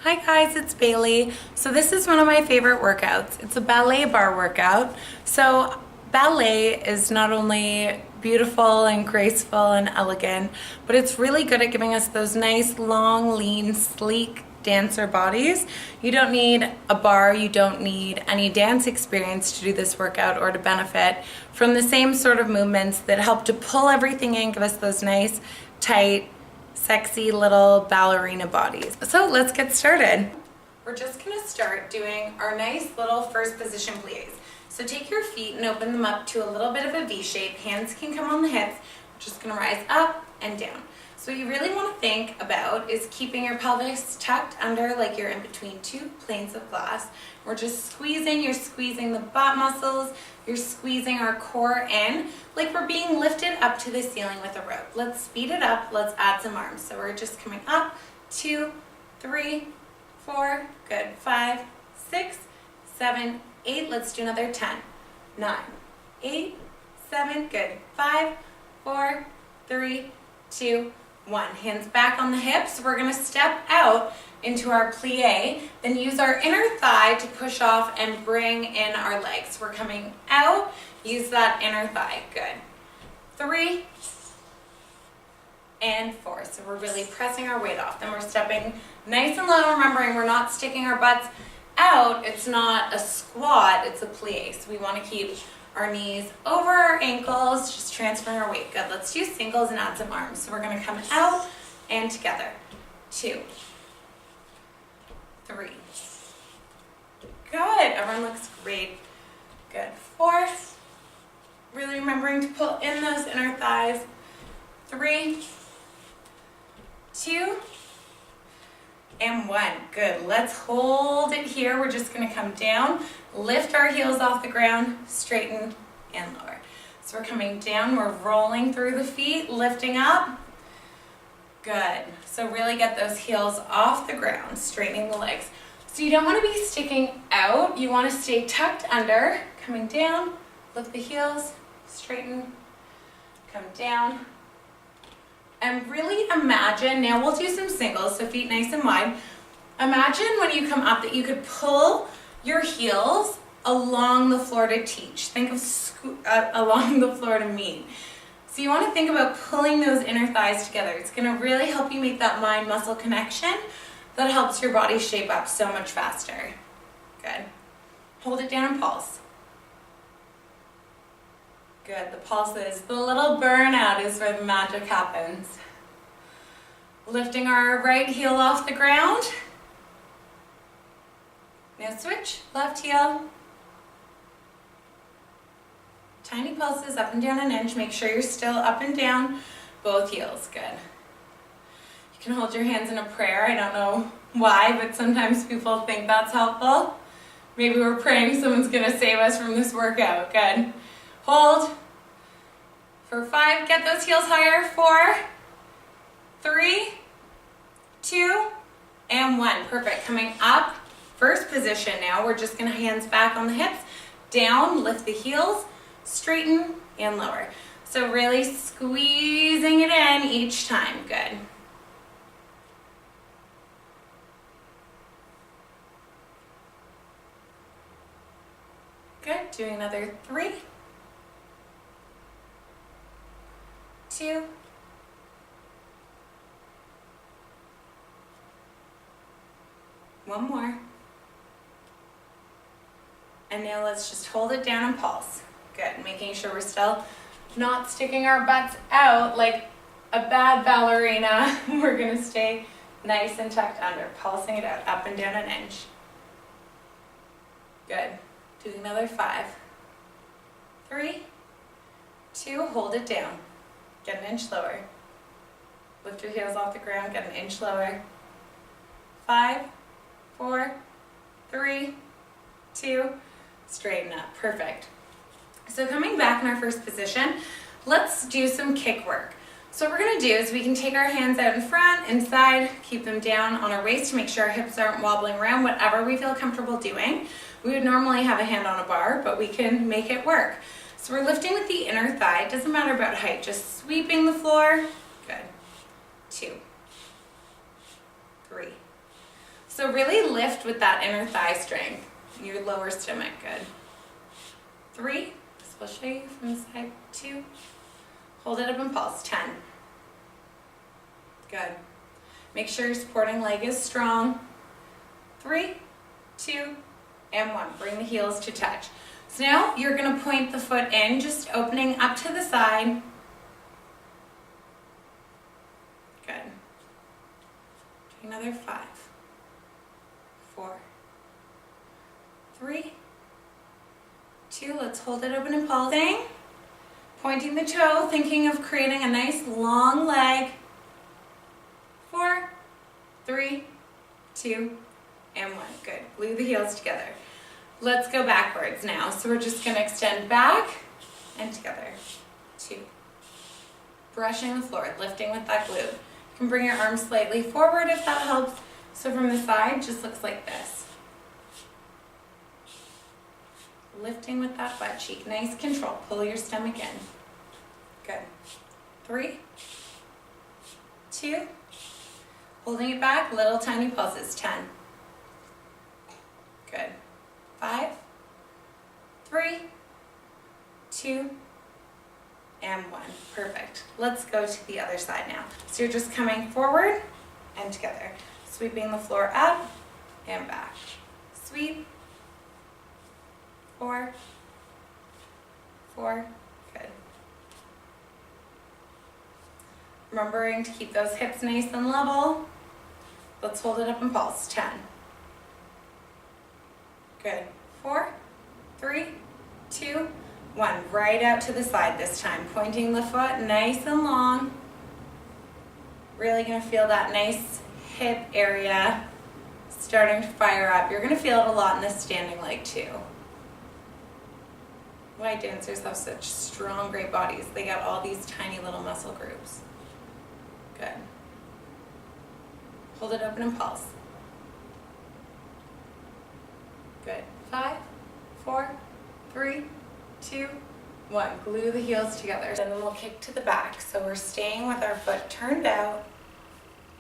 Hi guys, it's Bailey. So this is one of my favorite workouts. It's a ballet bar workout. So ballet is not only beautiful and graceful and elegant, but it's really good at giving us those nice, long, lean, sleek dancer bodies. You don't need a bar, you don't need any dance experience to do this workout or to benefit from the same sort of movements that help to pull everything in, give us those nice, tight, sexy little ballerina bodies. So let's get started. We're just gonna start doing our nice little first position plies. So take your feet and open them up to a little bit of a V shape. Hands can come on the hips. We're just gonna rise up and down. So what you really wanna think about is keeping your pelvis tucked under like you're in between two planes of glass. We're just squeezing, you're squeezing the butt muscles, you're squeezing our core in like we're being lifted up to the ceiling with a rope. Let's speed it up, let's add some arms. So we're just coming up, 2, 3, 4, good, 5, 6, 7, 8, let's do another 10, 9, 8, 7, good, 5, 4, 3, 2, 1. Hands back on the hips. We're gonna step out into our plie, then use our inner thigh to push off and bring in our legs. We're coming out, use that inner thigh, good. 3 and 4, so we're really pressing our weight off. Then we're stepping nice and low, remembering we're not sticking our butts out. It's not a squat, it's a plie. So we wanna keep our knees over our ankles, just transferring our weight. Good, let's do singles and add some arms. So we're gonna come out and together. 2, 3. Good, everyone looks great. Good, 4. Really remembering to pull in those inner thighs. 3, 2, and 1. Good, let's hold it here. We're just gonna come down, lift our heels off the ground, straighten and lower. So we're coming down, we're rolling through the feet, lifting up. Good, so really get those heels off the ground, straightening the legs. So you don't wanna be sticking out, you wanna stay tucked under, coming down, lift the heels, straighten, come down. And really imagine, now we'll do some singles, so feet nice and wide. Imagine when you come up that you could pull your heels along the floor to teach. Think of along the floor to meet. So you want to think about pulling those inner thighs together. It's going to really help you make that mind-muscle connection that helps your body shape up so much faster. Good. Hold it down and pulse. Good, the pulses. The little burnout is where the magic happens. Lifting our right heel off the ground. Now switch, left heel. Tiny pulses up and down an inch. Make sure you're still up and down both heels. Good. You can hold your hands in a prayer. I don't know why, but sometimes people think that's helpful. Maybe we're praying someone's gonna save us from this workout. Good. Hold. For 5, get those heels higher. 4, 3, 2, and 1. Perfect. Coming up, first position now. We're just gonna hands back on the hips, down, lift the heels, straighten and lower. So really squeezing it in each time. Good. Good. Doing another 3, 2, 1 more. And now let's just hold it down and pulse. Good, making sure we're still not sticking our butts out like a bad ballerina. We're gonna stay nice and tucked under, pulsing it out, up and down an inch. Good, doing another 5, 3, 2, hold it down. Get an inch lower. Lift your heels off the ground, get an inch lower. 5, 4, 3, 2, straighten up. Perfect. So coming back in our first position, let's do some kick work. So what we're going to do is we can take our hands out in front, inside, keep them down on our waist to make sure our hips aren't wobbling around, whatever we feel comfortable doing. We would normally have a hand on a bar, but we can make it work. So we're lifting with the inner thigh. It doesn't matter about height, just sweeping the floor. Good. 2, 3. So really lift with that inner thigh strength, your lower stomach, good. 3, this will show you from the side, 2, hold it up and pulse, 10. Good. Make sure your supporting leg is strong. 3, 2, and 1. Bring the heels to touch. So now you're going to point the foot in, just opening up to the side. Good. Do another 5, 4, 3, 2. Let's hold it open and pulsing. Pointing the toe, thinking of creating a nice long leg. 4, 3, 2, and 1. Good. Glue the heels together. Let's go backwards now. So we're just going to extend back and together. 2. Brushing the floor, lifting with that glute. You can bring your arms slightly forward if that helps. So from the side, just looks like this. Lifting with that butt cheek. Nice control. Pull your stomach in. Good. 3, 2. Holding it back, little tiny pulses. 10. Good. 5, 3, 2, and 1. Perfect. Let's go to the other side now. So you're just coming forward and together. Sweeping the floor up and back. Sweep. 4, 4. Good. Remembering to keep those hips nice and level. Let's hold it up and pulse. 10. Good. 4, 3, 2, 1. Right out to the side this time. Pointing the foot nice and long. Really going to feel that nice hip area starting to fire up. You're going to feel it a lot in this standing leg too. Why dancers have such strong, great bodies. They got all these tiny little muscle groups. Good. Hold it open and pulse. Good. 5, 4, 3, 2, 1. Glue the heels together. And then we'll kick to the back. So we're staying with our foot turned out.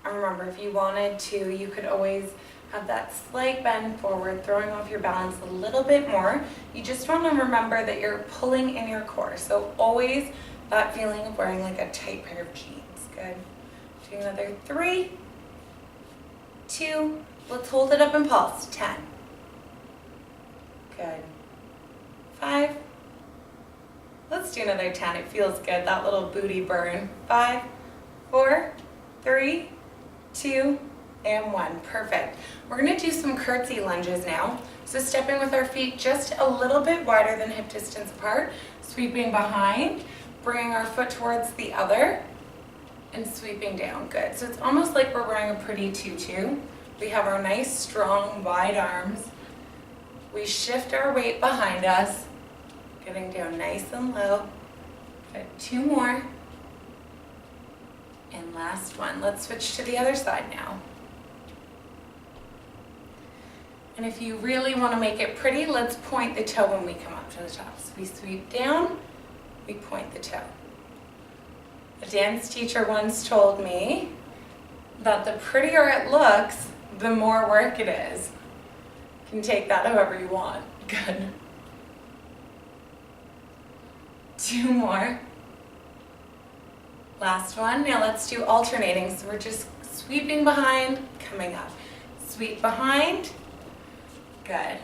And remember, if you wanted to, you could always have that slight bend forward, throwing off your balance a little bit more. You just want to remember that you're pulling in your core. So always that feeling of wearing like a tight pair of jeans. Good. Do another 3, 2. Let's hold it up and pulse. 10. Good. 5. Let's do another 10. It feels good, that little booty burn. 5, 4, 3, 2, and 1. Perfect. We're going to do some curtsy lunges now. So stepping with our feet just a little bit wider than hip distance apart, sweeping behind, bringing our foot towards the other, and sweeping down. Good. So it's almost like we're wearing a pretty tutu. We have our nice, strong, wide arms. We shift our weight behind us, getting down nice and low. Good. 2 more. And last one. Let's switch to the other side now. And if you really want to make it pretty, let's point the toe when we come up to the top. So we sweep down, we point the toe. A dance teacher once told me that the prettier it looks, the more work it is. You can take that however you want. Good. 2 more. Last one. Now let's do alternating. So we're just sweeping behind, coming up. Sweep behind. Good.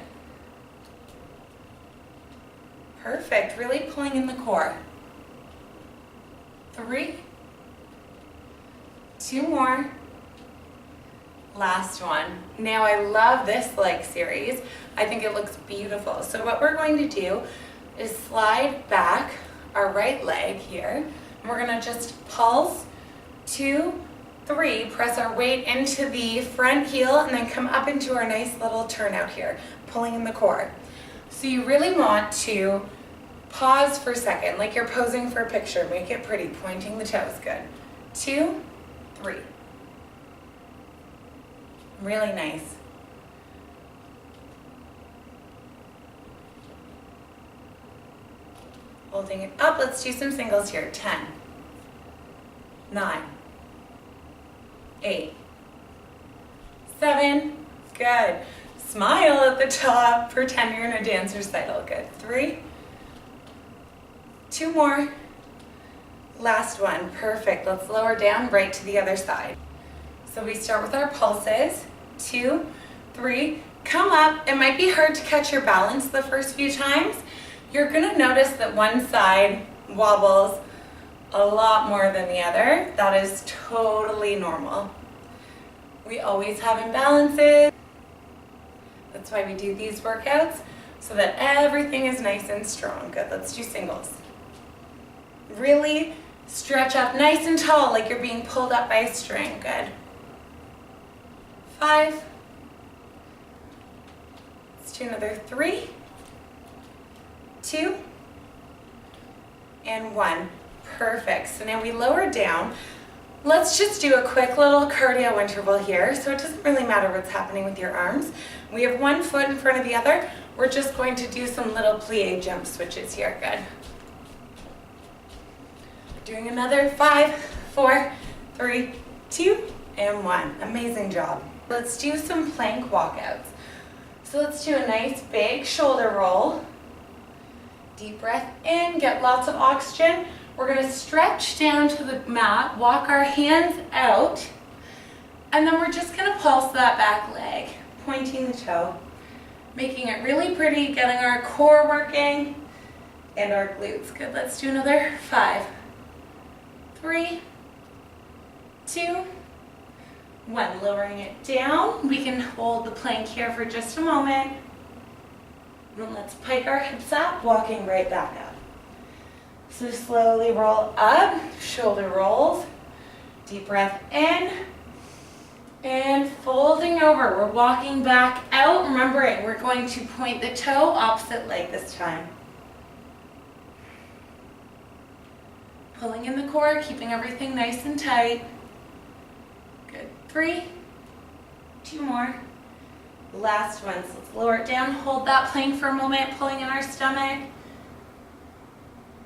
Perfect. Really pulling in the core. 3. 2 more. Last one. Now I love this leg series. I think it looks beautiful. So what we're going to do is slide back our right leg here. And we're going to just pulse 2, 3, press our weight into the front heel, and then come up into our nice little turnout here, pulling in the core. So you really want to pause for a second, like you're posing for a picture. Make it pretty, pointing the toes. Good. 2, 3. Really nice. Holding it up. Let's do some singles here. 10, 9, 8, 7, Good. Smile at the top. Pretend you're in a dance recital. Good. 3. 2 more. Last one. Perfect. Let's lower down right to the other side. So we start with our pulses. 2, 3. Come up. It might be hard to catch your balance the first few times. You're going to notice that one side wobbles a lot more than the other. That is totally normal. We always have imbalances. That's why we do these workouts, so that everything is nice and strong. Good, let's do singles. Really stretch up nice and tall like you're being pulled up by a string. Good. 5. Let's do another 3, 2, and 1. Perfect. So now we lower down. Let's just do a quick little cardio interval here. So it doesn't really matter what's happening with your arms. We have one foot in front of the other. We're just going to do some little plie jump switches here. Good. Doing another 5, 4, 3, 2, and 1. Amazing job. Let's do some plank walkouts. So let's do a nice big shoulder roll. Deep breath in, get lots of oxygen. We're going to stretch down to the mat, walk our hands out, and then we're just going to pulse that back leg, pointing the toe, making it really pretty, getting our core working and our glutes. Good, let's do another 5, 3, 2, 1. Lowering it down. We can hold the plank here for just a moment. And let's pike our hips up, walking right back up. So slowly roll up, shoulder rolls, deep breath in, and folding over. We're walking back out, remembering we're going to point the toe opposite leg this time. Pulling in the core, keeping everything nice and tight. Good. 3, 2 more. Last one. So let's lower it down, hold that plank for a moment, pulling in our stomach.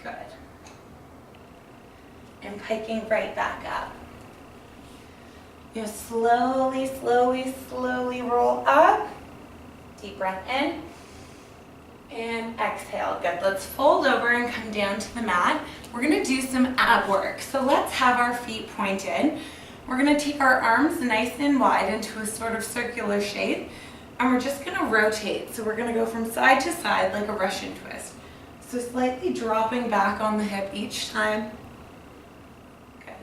Good. And piking right back up. You slowly, slowly, slowly roll up. Deep breath in. And exhale. Good. Let's fold over and come down to the mat. We're going to do some ab work. So let's have our feet pointed. We're going to take our arms nice and wide into a sort of circular shape. And we're just going to rotate. So we're going to go from side to side like a Russian twist. So slightly dropping back on the hip each time. Good.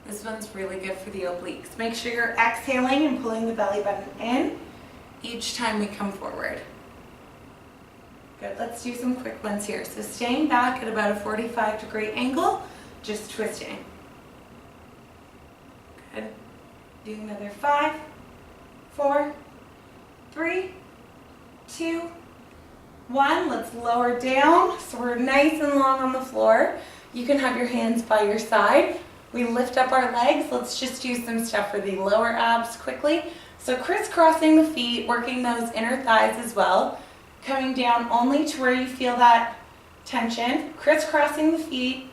This one's really good for the obliques. Make sure you're exhaling and pulling the belly button in each time we come forward. Good, let's do some quick ones here. So staying back at about a 45-degree angle, just twisting. Good. Do another 5, 4, 3, 2, 1. Let's lower down. So we're nice and long on the floor. You can have your hands by your side. We lift up our legs. Let's just do some stuff for the lower abs quickly. So crisscrossing the feet, working those inner thighs as well. Coming down only to where you feel that tension. Crisscrossing the feet.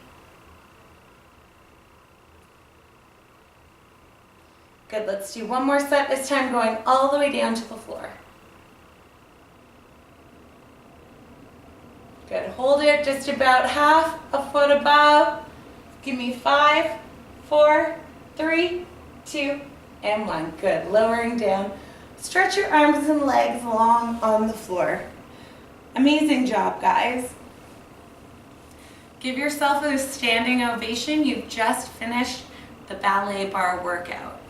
Good, let's do one more set, this time going all the way down to the floor. Good, hold it just about half a foot above. Give me 5, 4, 3, 2, and 1. Good, lowering down. Stretch your arms and legs long on the floor. Amazing job, guys. Give yourself a standing ovation. You've just finished the ballet bar workout.